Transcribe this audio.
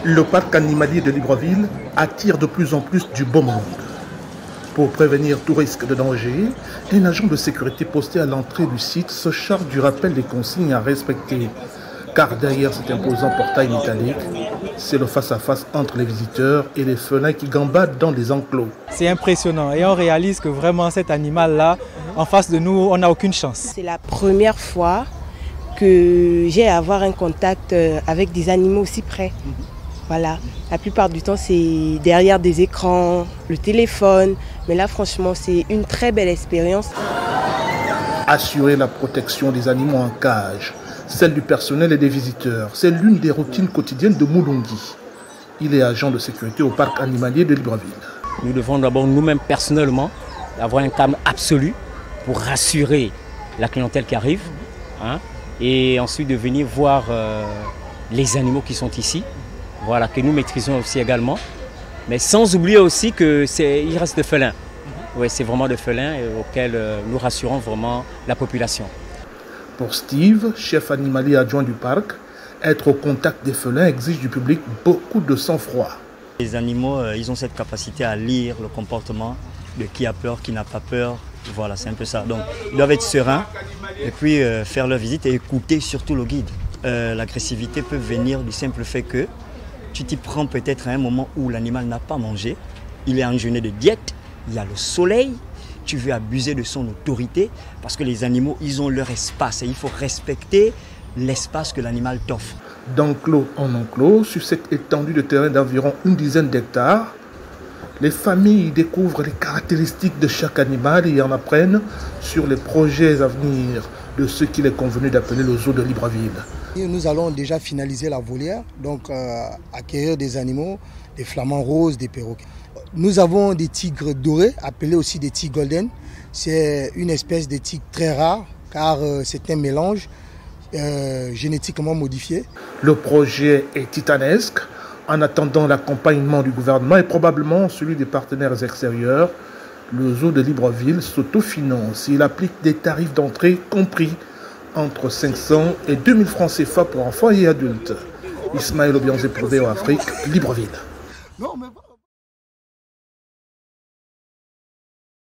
Le parc animalier de Libreville attire de plus en plus du beau monde. Pour prévenir tout risque de danger, un agent de sécurité posté à l'entrée du site se charge du rappel des consignes à respecter. Car derrière cet imposant portail métallique, c'est le face-à-face entre les visiteurs et les félins qui gambadent dans les enclos. C'est impressionnant et on réalise que vraiment cet animal-là, en face de nous, on n'a aucune chance. C'est la première fois que j'ai à avoir un contact avec des animaux aussi près. Voilà. La plupart du temps, c'est derrière des écrans, le téléphone. Mais là, franchement, c'est une très belle expérience. Assurer la protection des animaux en cage, celle du personnel et des visiteurs, c'est l'une des routines quotidiennes de Moulongui. Il est agent de sécurité au parc animalier de Libreville. Nous devons d'abord nous-mêmes personnellement avoir un calme absolu pour rassurer la clientèle qui arrive, et ensuite de venir voir les animaux qui sont ici, voilà, que nous maîtrisons aussi également, mais sans oublier aussi qu'il reste des félins. Oui, c'est vraiment des félins auxquels nous rassurons vraiment la population. Pour Steve, chef animalier adjoint du parc, être au contact des félins exige du public beaucoup de sang-froid. Les animaux, ils ont cette capacité à lire le comportement de qui a peur, qui n'a pas peur. Voilà, c'est un peu ça. Donc, ils doivent être sereins et puis faire leur visite et écouter surtout le guide. L'agressivité peut venir du simple fait que tu t'y prends peut-être à un moment où l'animal n'a pas mangé, il est en journée de diète, il y a le soleil, tu veux abuser de son autorité parce que les animaux, ils ont leur espace et il faut respecter l'espace que l'animal t'offre. D'enclos en enclos, sur cette étendue de terrain d'environ une dizaine d'hectares, les familles découvrent les caractéristiques de chaque animal et en apprennent sur les projets à venir de ce qu'il est convenu d'appeler le zoo de Libreville. Nous allons déjà finaliser la volière, donc acquérir des animaux, des flamants roses, des perroquets. Nous avons des tigres dorés, appelés aussi des tigres golden. C'est une espèce de tigre très rare car c'est un mélange génétiquement modifié. Le projet est titanesque. En attendant l'accompagnement du gouvernement et probablement celui des partenaires extérieurs, le zoo de Libreville s'autofinance. Il applique des tarifs d'entrée compris entre 500 et 2000 francs CFA pour enfants et adultes. Ismaël Obianze pour VO Afrique, Libreville.